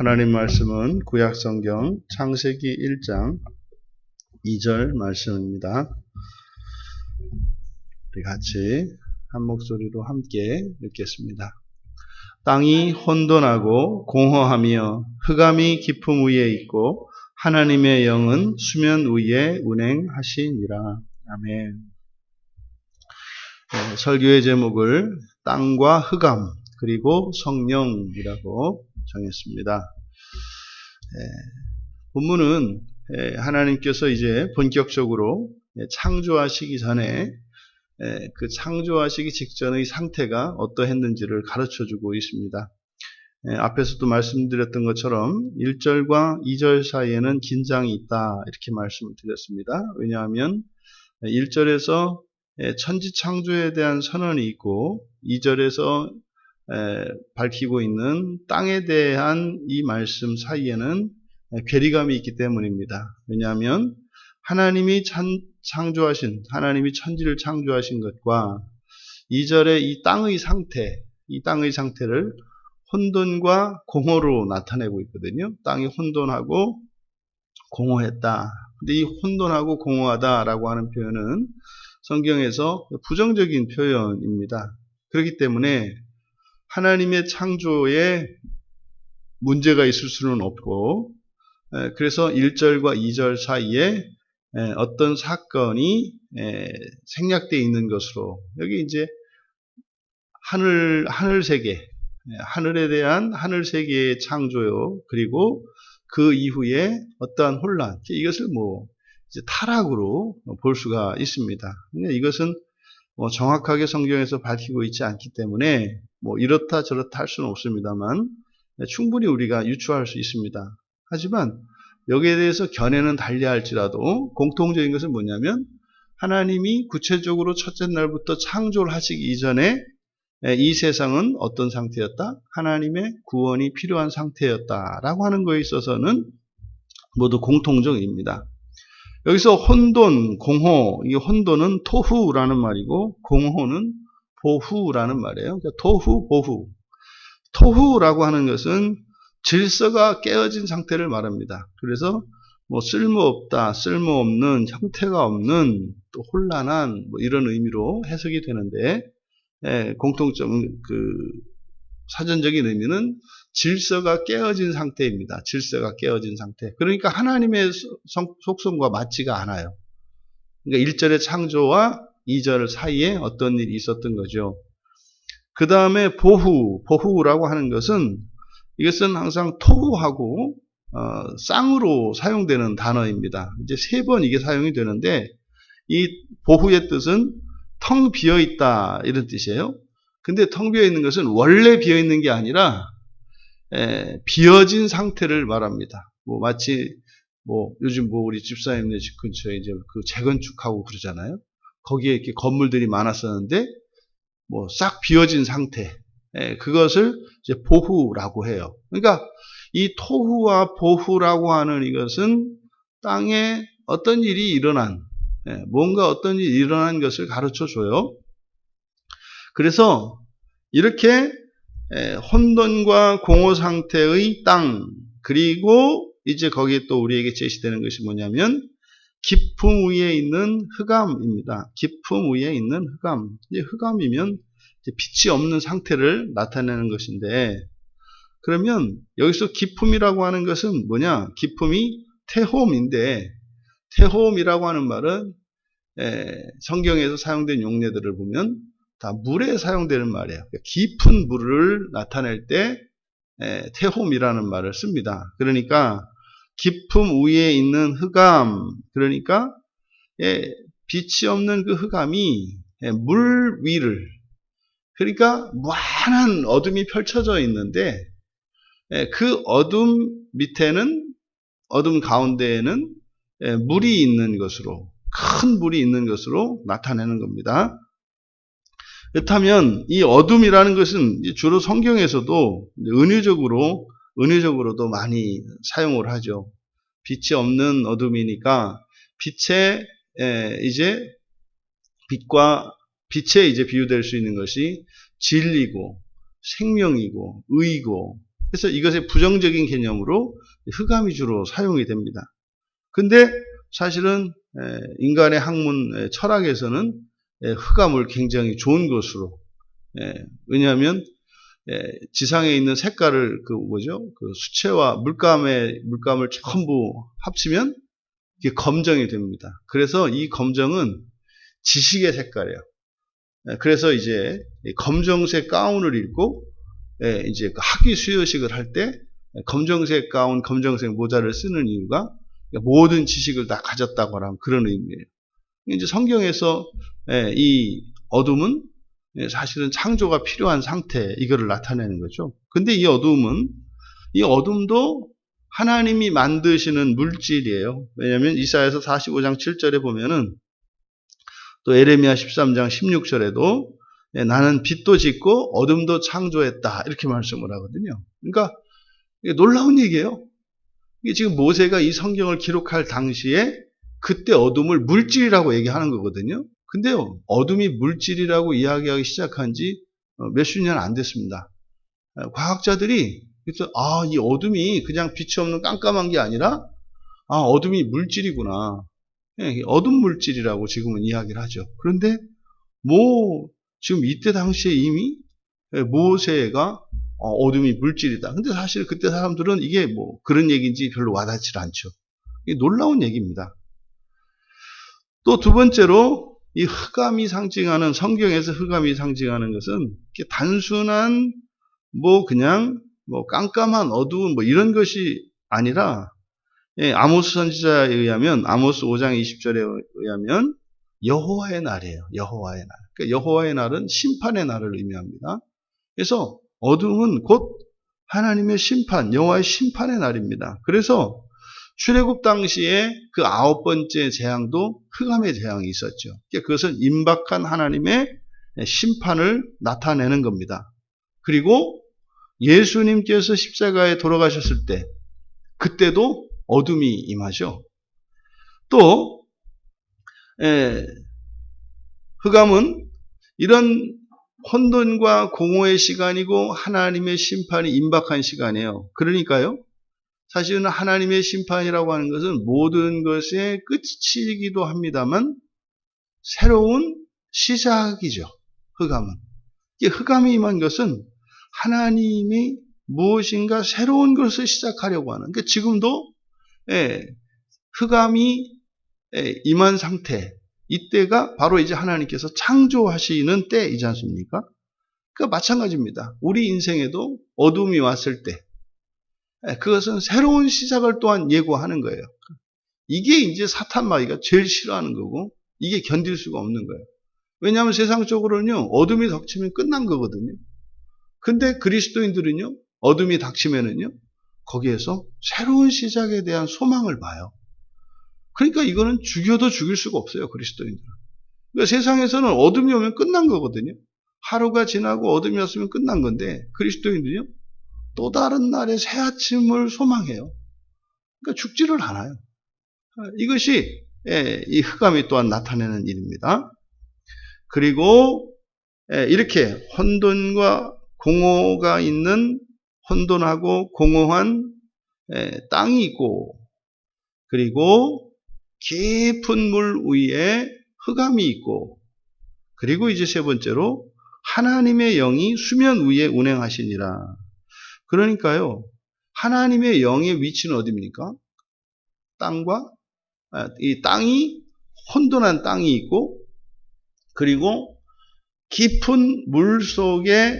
하나님 말씀은 구약성경 창세기 1장 2절 말씀입니다. 우리 같이 한 목소리로 함께 읽겠습니다. 땅이 혼돈하고 공허하며 흑암이 깊음 위에 있고 하나님의 영은 수면 위에 운행하시니라. 아멘. 설교의 제목을 땅과 흑암 그리고 성령이라고 정했습니다. 본문은 하나님께서 이제 본격적으로 창조하시기 전에 그 창조하시기 직전의 상태가 어떠했는지를 가르쳐주고 있습니다. 앞에서도 말씀드렸던 것처럼 1절과 2절 사이에는 긴장이 있다 이렇게 말씀을 드렸습니다. 왜냐하면 1절에서 천지 창조에 대한 선언이 있고 2절에서 밝히고 있는 땅에 대한 이 말씀 사이에는 괴리감이 있기 때문입니다. 왜냐하면 하나님이 하나님이 천지를 창조하신 것과 2절의 이 땅의 상태를 혼돈과 공허로 나타내고 있거든요. 땅이 혼돈하고 공허했다. 근데 이 혼돈하고 공허하다라고 하는 표현은 성경에서 부정적인 표현입니다. 그렇기 때문에 하나님의 창조에 문제가 있을 수는 없고, 그래서 1절과 2절 사이에 어떤 사건이 생략되어 있는 것으로, 여기 이제 하늘 세계, 하늘에 대한 하늘 세계의 창조요, 그리고 그 이후에 어떠한 혼란, 이것을 이제 타락으로 볼 수가 있습니다. 이것은 정확하게 성경에서 밝히고 있지 않기 때문에 이렇다 저렇다 할 수는 없습니다만 충분히 우리가 유추할 수 있습니다. 하지만 여기에 대해서 견해는 달리할지라도 공통적인 것은 뭐냐면 하나님이 구체적으로 첫째 날부터 창조를 하시기 이전에 이 세상은 어떤 상태였다? 하나님의 구원이 필요한 상태였다라고 하는 것에 있어서는 모두 공통적입니다. 여기서 혼돈, 공허, 이 혼돈은 토후라는 말이고 공허는 보후라는 말이에요. 그러니까 토후, 보후. 토후라고 하는 것은 질서가 깨어진 상태를 말합니다. 그래서 쓸모없다, 쓸모없는, 형태가 없는, 또 혼란한 이런 의미로 해석이 되는데 공통점, 사전적인 의미는 질서가 깨어진 상태입니다. 질서가 깨어진 상태. 그러니까 하나님의 속성과 맞지가 않아요. 그러니까 1절의 창조와 2절 사이에 어떤 일이 있었던 거죠. 그 다음에 보후라고 하는 것은 이것은 항상 토후하고 쌍으로 사용되는 단어입니다. 이제 3번 이게 사용이 되는데 이 보후의 뜻은 텅 비어 있다 이런 뜻이에요. 근데 텅 비어 있는 것은 원래 비어 있는 게 아니라 비어진 상태를 말합니다. 마치 요즘 우리 집사님네 집 근처에 이제 그 재건축하고 그러잖아요. 거기에 이렇게 건물들이 많았었는데 싹 비어진 상태. 그것을 이제 보후라고 해요. 그러니까 이 토후와 보후라고 하는 이것은 땅에 어떤 일이 일어난, 뭔가 어떤 일이 일어난 것을 가르쳐 줘요. 그래서 이렇게 혼돈과 공허 상태의 땅, 그리고 이제 거기에 또 우리에게 제시되는 것이 뭐냐면 깊음 위에 있는 흑암입니다. 깊음 위에 있는 흑암. 이제 흑암이면 이제 빛이 없는 상태를 나타내는 것인데, 그러면 여기서 깊음이라고 하는 것은 뭐냐? 깊음이 테홈인데, 테홈이라고 하는 말은 성경에서 사용된 용례들을 보면 다 물에 사용되는 말이에요. 깊은 물을 나타낼 때 테홈이라는 말을 씁니다. 그러니까 깊음 위에 있는 흑암, 그러니까 빛이 없는 그 흑암이 물 위를, 그러니까 무한한 어둠이 펼쳐져 있는데 그 어둠 밑에는, 어둠 가운데에는 물이 있는 것으로, 큰 물이 있는 것으로 나타내는 겁니다. 그렇다면 이 어둠이라는 것은 주로 성경에서도 은유적으로도 많이 사용을 하죠. 빛이 없는 어둠이니까 빛에 이제 비유될 수 있는 것이 진리고 생명이고 의고 그래서 이것의 부정적인 개념으로 흑암이 주로 사용이 됩니다. 근데 사실은 인간의 학문 철학에서는 흑암을 굉장히 좋은 것으로, 왜냐하면 지상에 있는 색깔을 그 수채화 물감을 전부 합치면 이게 검정이 됩니다. 그래서 이 검정은 지식의 색깔이에요. 그래서 이제 검정색 가운을 입고 이제 학위 수여식을 할 때 검정색 가운, 검정색 모자를 쓰는 이유가 모든 지식을 다 가졌다고 하는 그런 의미예요. 이제 성경에서 이 어둠은 사실은 창조가 필요한 상태, 이거를 나타내는 거죠. 근데 이 어둠도 하나님이 만드시는 물질이에요. 왜냐하면 이사야서 45장 7절에 보면은, 또 에레미야 13장 16절에도 나는 빛도 짓고 어둠도 창조했다, 이렇게 말씀을 하거든요. 그러니까 이게 놀라운 얘기예요. 이게 지금 모세가 이 성경을 기록할 당시에 그때 어둠을 물질이라고 얘기하는 거거든요. 근데요, 어둠이 물질이라고 이야기하기 시작한 지 몇십 년 안 됐습니다. 과학자들이 그래서 이 어둠이 그냥 빛이 없는 깜깜한 게 아니라 어둠이 물질이구나. 어둠 물질이라고 지금은 이야기를 하죠. 그런데 지금 이때 당시에 이미 모세가 어둠이 물질이다. 근데 사실 그때 사람들은 이게 그런 얘기인지 별로 와닿지 않죠. 이게 놀라운 얘기입니다. 또 두 번째로 이 흑암이 상징하는, 성경에서 흑암이 상징하는 것은 단순한 그냥 깜깜한 어두운 이런 것이 아니라, 아모스 선지자에 의하면, 아모스 5장 20절에 의하면 여호와의 날이에요. 여호와의 날. 그러니까 여호와의 날은 심판의 날을 의미합니다. 그래서 어둠은 곧 하나님의 심판, 여호와의 심판의 날입니다. 그래서 출애굽 당시에 그 9번째 재앙도 흑암의 재앙이 있었죠. 그것은 임박한 하나님의 심판을 나타내는 겁니다. 그리고 예수님께서 십자가에 돌아가셨을 때, 그때도 어둠이 임하죠. 또 흑암은 이런 혼돈과 공허의 시간이고 하나님의 심판이 임박한 시간이에요. 그러니까요, 사실은 하나님의 심판이라고 하는 것은 모든 것의 끝이기도 합니다만 새로운 시작이죠. 흑암은. 흑암이 임한 것은 하나님이 무엇인가 새로운 것을 시작하려고 하는, 그러니까 지금도 흑암이 임한 상태, 이때가 바로 이제 하나님께서 창조하시는 때이지 않습니까? 그러니까 마찬가지입니다. 우리 인생에도 어둠이 왔을 때 그것은 새로운 시작을 또한 예고하는 거예요. 이게 이제 사탄 마귀가 제일 싫어하는 거고, 이게 견딜 수가 없는 거예요. 왜냐하면 세상적으로는요, 어둠이 덮치면 끝난 거거든요. 근데 그리스도인들은요, 어둠이 닥치면은요, 거기에서 새로운 시작에 대한 소망을 봐요. 그러니까 이거는 죽여도 죽일 수가 없어요, 그리스도인들은. 그러니까 세상에서는 어둠이 오면 끝난 거거든요. 하루가 지나고 어둠이 왔으면 끝난 건데, 그리스도인들은요, 또 다른 날의 새 아침을 소망해요. 그러니까 죽지를 않아요. 이것이 이 흑암이 또한 나타내는 일입니다. 그리고 이렇게 혼돈과 공허가 있는, 혼돈하고 공허한 땅이 있고, 그리고 깊은 물 위에 흑암이 있고, 그리고 이제 세 번째로 하나님의 영이 수면 위에 운행하시니라. 그러니까요, 하나님의 영의 위치는 어디입니까? 이 땅이 혼돈한 땅이 있고, 그리고 깊은 물 속에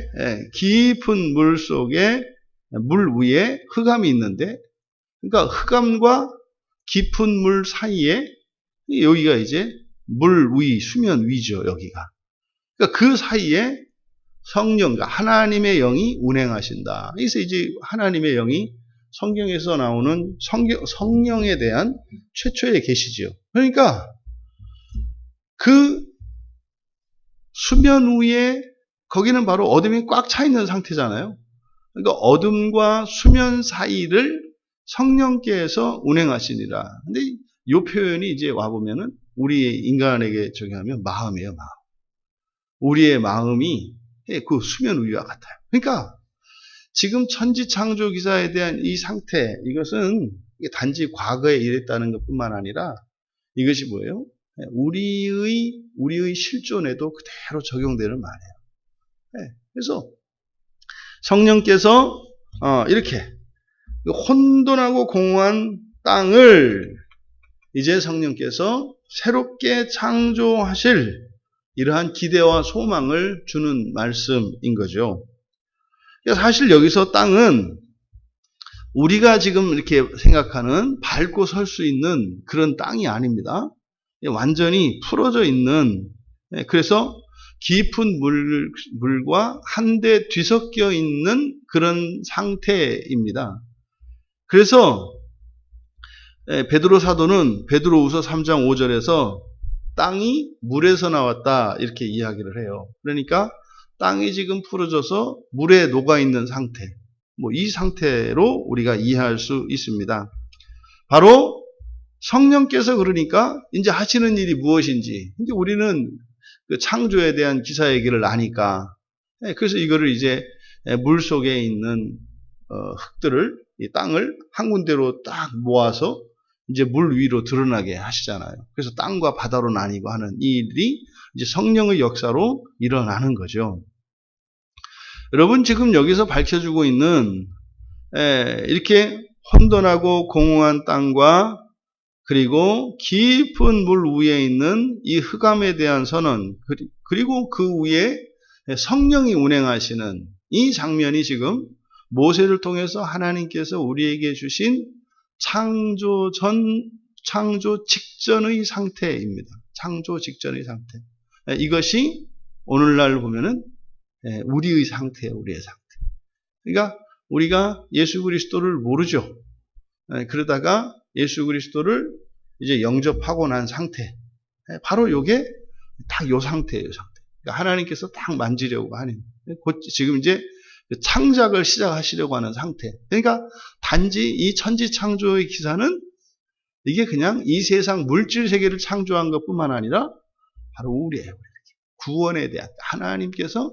물 위에 흑암이 있는데, 그러니까 흑암과 깊은 물 사이에 여기가 이제 물 위, 수면 위죠, 여기가. 그러니까 그 사이에 성령과 하나님의 영이 운행하신다. 그래서 이제 하나님의 영이 성경에서 나오는 성령에 대한 최초의 계시죠. 그러니까 그 수면 위에, 거기는 바로 어둠이 꽉 차 있는 상태잖아요. 그러니까 어둠과 수면 사이를 성령께서 운행하시니라. 근데 이 표현이 이제 와보면은 우리 인간에게 적용하면 마음이에요, 마음. 우리의 마음이 그 수면 위와 같아요. 그러니까 지금 천지창조 기사에 대한 이 상태, 이것은 단지 과거에 이랬다는 것뿐만 아니라 이것이 뭐예요? 우리의 실존에도 그대로 적용되는 말이에요. 그래서 성령께서 이렇게 혼돈하고 공허한 땅을 이제 성령께서 새롭게 창조하실 이러한 기대와 소망을 주는 말씀인 거죠. 사실 여기서 땅은 우리가 지금 이렇게 생각하는 밟고 설 수 있는 그런 땅이 아닙니다. 완전히 풀어져 있는, 그래서 깊은 물과 한데 뒤섞여 있는 그런 상태입니다. 그래서 베드로 사도는 베드로후서 3장 5절에서 땅이 물에서 나왔다 이렇게 이야기를 해요. 그러니까 땅이 지금 풀어져서 물에 녹아있는 상태, 이 상태로 우리가 이해할 수 있습니다. 바로 성령께서 그러니까 이제 하시는 일이 무엇인지, 이제 우리는 그 창조에 대한 기사 얘기를 아니까, 그래서 이거를 이제 물 속에 있는 흙들을, 이 땅을 한 군데로 딱 모아서 이제 물 위로 드러나게 하시잖아요. 그래서 땅과 바다로 나뉘고 하는 이 일이 이제 성령의 역사로 일어나는 거죠. 여러분, 지금 여기서 밝혀주고 있는 이렇게 혼돈하고 공허한 땅과 그리고 깊은 물 위에 있는 이 흑암에 대한 선언, 그리고 그 위에 성령이 운행하시는 이 장면이 지금 모세를 통해서 하나님께서 우리에게 주신 창조 직전의 상태입니다. 창조 직전의 상태. 이것이 오늘날 보면은 우리의 상태예요, 우리의 상태. 그러니까 우리가 예수 그리스도를 모르죠. 그러다가 예수 그리스도를 이제 영접하고 난 상태. 바로 요게 딱 요 상태예요, 요 상태. 그러니까 하나님께서 딱 만지려고 하는. 지금 이제 창작을 시작하시려고 하는 상태. 그러니까 단지 이 천지 창조의 기사는 이게 그냥 이 세상 물질 세계를 창조한 것뿐만 아니라 바로 우리예요. 구원에 대한 하나님께서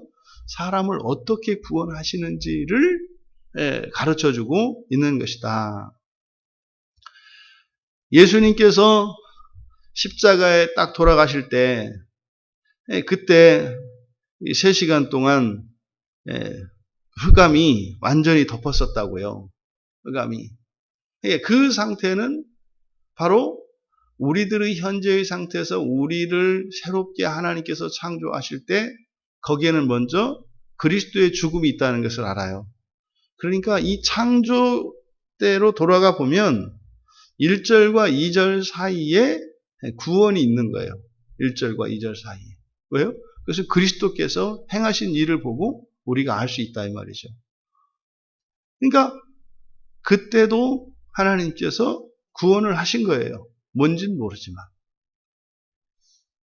사람을 어떻게 구원하시는지를 가르쳐주고 있는 것이다. 예수님께서 십자가에 딱 돌아가실 때 그때 3시간 동안 흑암이 완전히 덮었었다고요. 흑암이. 그 상태는 바로 우리들의 현재의 상태에서 우리를 새롭게 하나님께서 창조하실 때 거기에는 먼저 그리스도의 죽음이 있다는 것을 알아요. 그러니까 이 창조 때로 돌아가 보면 1절과 2절 사이에 구원이 있는 거예요. 1절과 2절 사이에. 왜요? 그래서 그리스도께서 행하신 일을 보고 우리가 알 수 있다 이 말이죠. 그러니까 그때도 하나님께서 구원을 하신 거예요. 뭔지는 모르지만.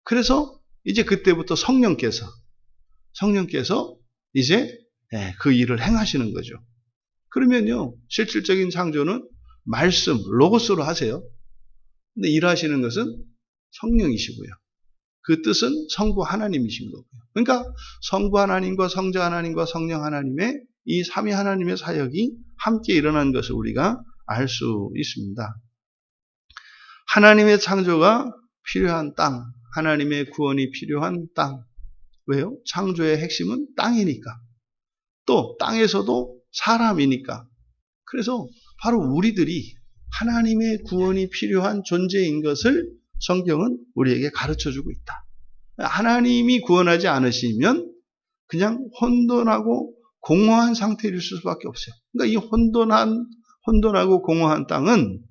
그래서 이제 그때부터 성령께서 이제 그 일을 행하시는 거죠. 그러면요, 실질적인 창조는 말씀, 로고스로 하세요. 근데 일하시는 것은 성령이시고요. 그 뜻은 성부 하나님이신 거고요. 그러니까 성부 하나님과 성자 하나님과 성령 하나님의 이 삼위 하나님의 사역이 함께 일어난 것을 우리가 알 수 있습니다. 하나님의 창조가 필요한 땅, 하나님의 구원이 필요한 땅. 왜요? 창조의 핵심은 땅이니까. 또 땅에서도 사람이니까. 그래서 바로 우리들이 하나님의 구원이 필요한 존재인 것을 성경은 우리에게 가르쳐주고 있다. 하나님이 구원하지 않으시면 그냥 혼돈하고 공허한 상태일 수밖에 없어요. 그러니까 이 혼돈하고 공허한 땅은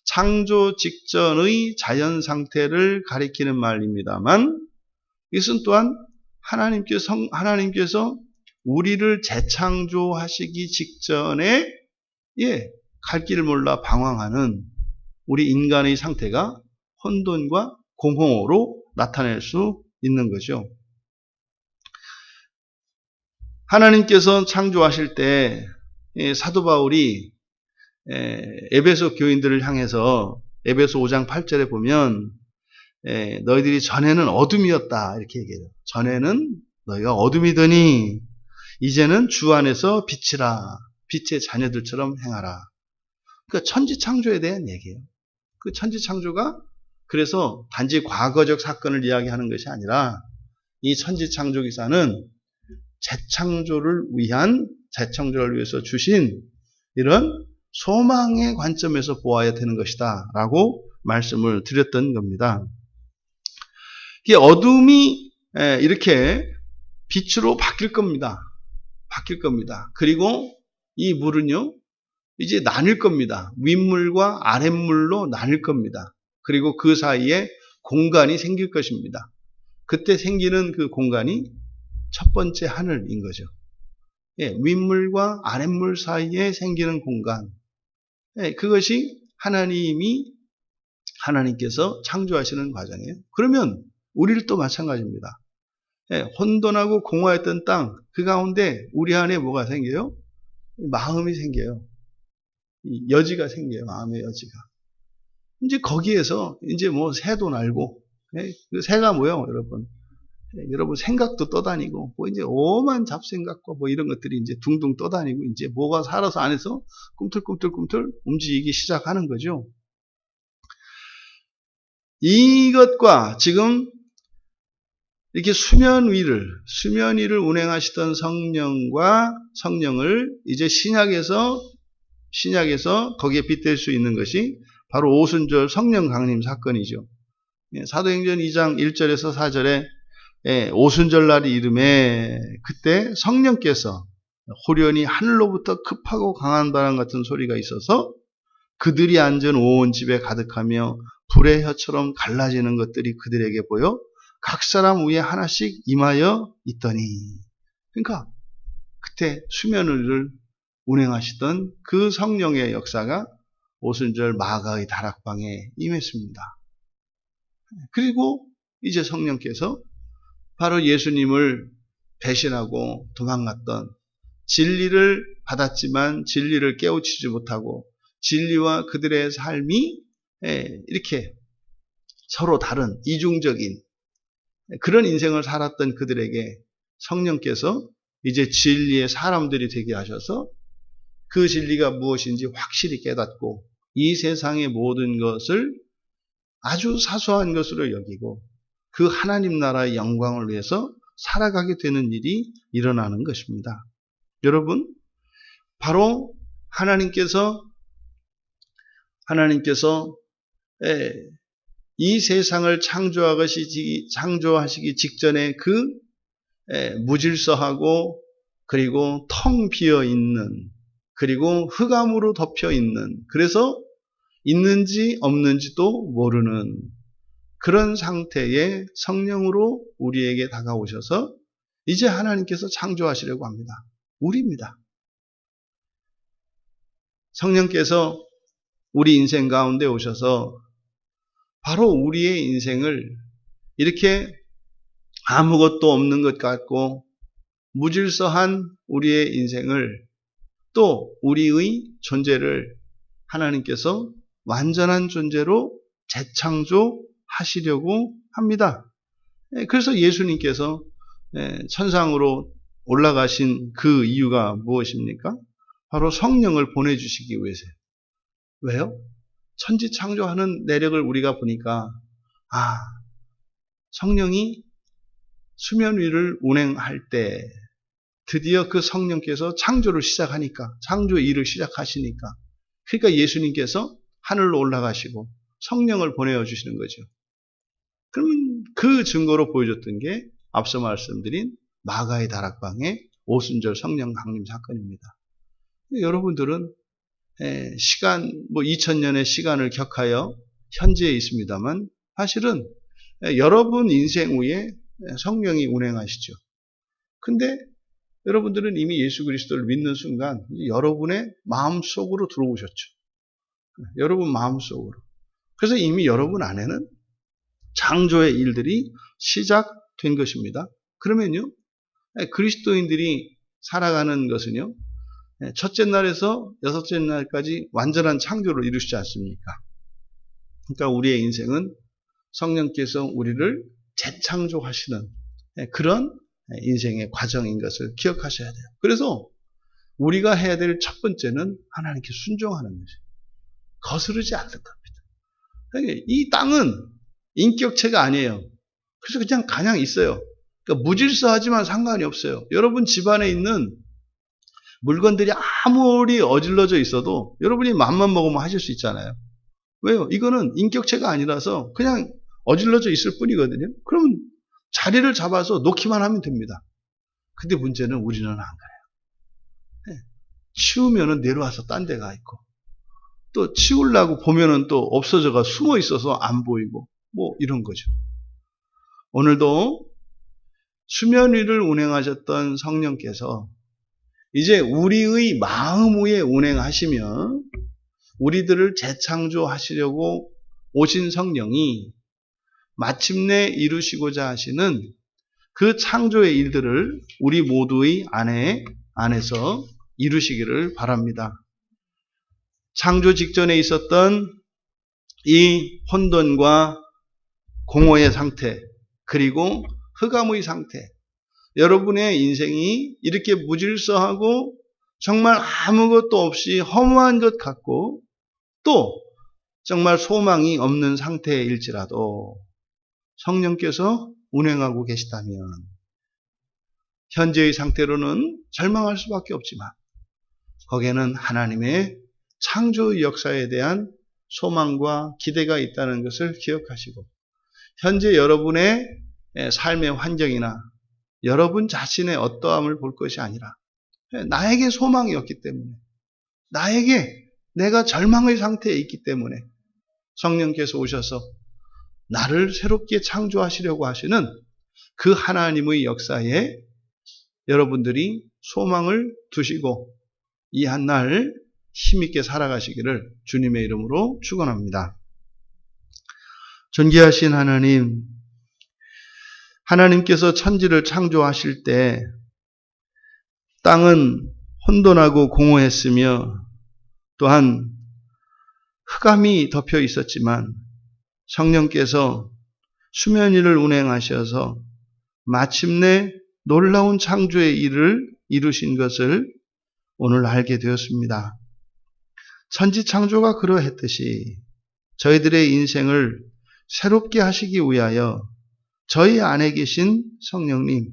창조 직전의 자연 상태를 가리키는 말입니다만, 이것은 또한 하나님께서 우리를 재창조하시기 직전에 갈 길을 몰라 방황하는 우리 인간의 상태가 혼돈과 공허로 나타낼 수 있는 거죠. 하나님께서 창조하실 때 사도 바울이 에베소 교인들을 향해서 에베소 5장 8절에 보면 너희들이 전에는 어둠이었다 이렇게 얘기해요. 전에는 너희가 어둠이더니 이제는 주 안에서 빛이라. 빛의 자녀들처럼 행하라. 그러니까 천지창조에 대한 얘기예요. 그 천지창조가 그래서 단지 과거적 사건을 이야기하는 것이 아니라 이 천지창조기사는 재창조를 위해서 주신 이런 소망의 관점에서 보아야 되는 것이다 라고 말씀을 드렸던 겁니다. 이 어둠이 이렇게 빛으로 바뀔 겁니다. 그리고 이 물은요, 이제 나뉠 겁니다. 윗물과 아랫물로 나뉠 겁니다. 그리고 그 사이에 공간이 생길 것입니다. 그때 생기는 그 공간이 첫 번째 하늘인 거죠. 윗물과 아랫물 사이에 생기는 공간. 그것이 하나님께서 창조하시는 과정이에요. 그러면 우리를 또 마찬가지입니다. 혼돈하고 공허했던 땅, 그 가운데 우리 안에 뭐가 생겨요? 마음이 생겨요. 여지가 생겨요. 마음의 여지가. 이제 거기에서 이제 뭐 새도 날고, 그 새가 뭐예요, 여러분? 여러분 생각도 떠다니고, 뭐 이제 오만 잡생각과 뭐 이런 것들이 이제 둥둥 떠다니고, 이제 뭐가 살아서 안에서 꿈틀꿈틀 움직이기 시작하는 거죠. 이것과 지금 이렇게 수면 위를 운행하시던 성령을 이제 신약에서 거기에 빗댈 수 있는 것이 바로 오순절 성령 강림 사건이죠. 사도행전 2장 1절에서 4절에 오순절날이 이름에 그때 성령께서 호련히 하늘로부터 급하고 강한 바람 같은 소리가 있어서 그들이 앉은 온 집에 가득하며 불의 혀처럼 갈라지는 것들이 그들에게 보여 각 사람 위에 하나씩 임하여 있더니, 그러니까 그때 수면을 운행하시던 그 성령의 역사가 오순절 마가의 다락방에 임했습니다. 그리고 이제 성령께서 바로 예수님을 배신하고 도망갔던, 진리를 받았지만 진리를 깨우치지 못하고 진리와 그들의 삶이 이렇게 서로 다른 이중적인 그런 인생을 살았던 그들에게 성령께서 이제 진리의 사람들이 되게 하셔서 그 진리가 무엇인지 확실히 깨닫고 이 세상의 모든 것을 아주 사소한 것으로 여기고 그 하나님 나라의 영광을 위해서 살아가게 되는 일이 일어나는 것입니다. 여러분, 바로 하나님께서 이 세상을 창조하시기 직전에 그 무질서하고 그리고 텅 비어 있는, 그리고 흑암으로 덮여 있는, 그래서 있는지 없는지도 모르는 그런 상태의 성령으로 우리에게 다가오셔서 이제 하나님께서 창조하시려고 합니다. 우리입니다. 성령께서 우리 인생 가운데 오셔서 바로 우리의 인생을 이렇게 아무것도 없는 것 같고 무질서한 우리의 인생을, 또 우리의 존재를 하나님께서 완전한 존재로 재창조하시려고 합니다. 그래서 예수님께서 천상으로 올라가신 그 이유가 무엇입니까? 바로 성령을 보내주시기 위해서요. 왜요? 천지 창조하는 내력을 우리가 보니까 성령이 수면 위를 운행할 때 드디어 그 성령께서 창조 일을 시작하시니까, 그러니까 예수님께서 하늘로 올라가시고 성령을 보내어 주시는 거죠. 그러면 그 증거로 보여줬던 게 앞서 말씀드린 마가의 다락방의 오순절 성령 강림 사건입니다. 여러분들은 2000년의 시간을 격하여 현재에 있습니다만 사실은 여러분 인생 위에 성령이 운행하시죠. 근데 여러분들은 이미 예수 그리스도를 믿는 순간 여러분의 마음속으로 들어오셨죠. 여러분 마음속으로. 그래서 이미 여러분 안에는 창조의 일들이 시작된 것입니다. 그러면요, 그리스도인들이 살아가는 것은요, 첫째 날에서 여섯째 날까지 완전한 창조를 이루시지 않습니까? 그러니까 우리의 인생은 성령께서 우리를 재창조하시는 그런 인생의 과정인 것을 기억하셔야 돼요. 그래서 우리가 해야 될 첫 번째는 하나님께 순종하는 것이에요. 거스르지 않는 겁니다. 이 땅은 인격체가 아니에요. 그래서 그냥 있어요. 그러니까 무질서하지만 상관이 없어요. 여러분 집안에 있는 물건들이 아무리 어질러져 있어도 여러분이 맘만 먹으면 하실 수 있잖아요. 왜요? 이거는 인격체가 아니라서 그냥 어질러져 있을 뿐이거든요. 그럼 자리를 잡아서 놓기만 하면 됩니다. 근데 문제는 우리는 안 그래요. 치우면은 내려와서 딴 데 가 있고, 또 치우려고 보면은 또 없어져가 숨어 있어서 안 보이고, 뭐 이런 거죠. 오늘도 수면 위를 운행하셨던 성령께서 이제 우리의 마음 위에 운행하시며 우리들을 재창조하시려고 오신 성령이 마침내 이루시고자 하시는 그 창조의 일들을 우리 모두의 안에서 이루시기를 바랍니다. 창조 직전에 있었던 이 혼돈과 공허의 상태, 그리고 흑암의 상태, 여러분의 인생이 이렇게 무질서하고 정말 아무것도 없이 허무한 것 같고 또 정말 소망이 없는 상태일지라도 성령께서 운행하고 계시다면 현재의 상태로는 절망할 수밖에 없지만 거기에는 하나님의 창조의 역사에 대한 소망과 기대가 있다는 것을 기억하시고 현재 여러분의 삶의 환경이나 여러분 자신의 어떠함을 볼 것이 아니라 나에게 소망이 없기 때문에 나에게 내가 절망의 상태에 있기 때문에 성령께서 오셔서 나를 새롭게 창조하시려고 하시는 그 하나님의 역사에 여러분들이 소망을 두시고 이 한날 힘있게 살아가시기를 주님의 이름으로 축원합니다. 존귀하신 하나님, 하나님께서 천지를 창조하실 때 땅은 혼돈하고 공허했으며 또한 흑암이 덮여 있었지만 성령께서 수면 위를 운행하셔서 마침내 놀라운 창조의 일을 이루신 것을 오늘 알게 되었습니다. 천지 창조가 그러했듯이 저희들의 인생을 새롭게 하시기 위하여 저희 안에 계신 성령님,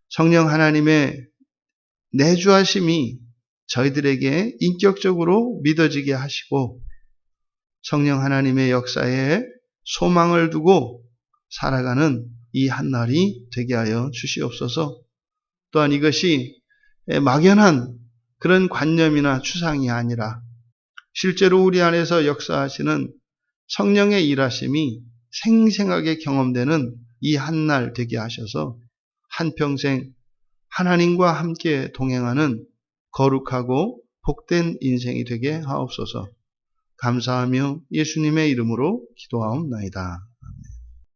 성령 하나님의 내주하심이 저희들에게 인격적으로 믿어지게 하시고 성령 하나님의 역사에 소망을 두고 살아가는 이 한날이 되게 하여 주시옵소서. 또한 이것이 막연한 그런 관념이나 추상이 아니라 실제로 우리 안에서 역사하시는 성령의 일하심이 생생하게 경험되는 이 한날 되게 하셔서 한평생 하나님과 함께 동행하는 거룩하고 복된 인생이 되게 하옵소서. 감사하며 예수님의 이름으로 기도하옵나이다.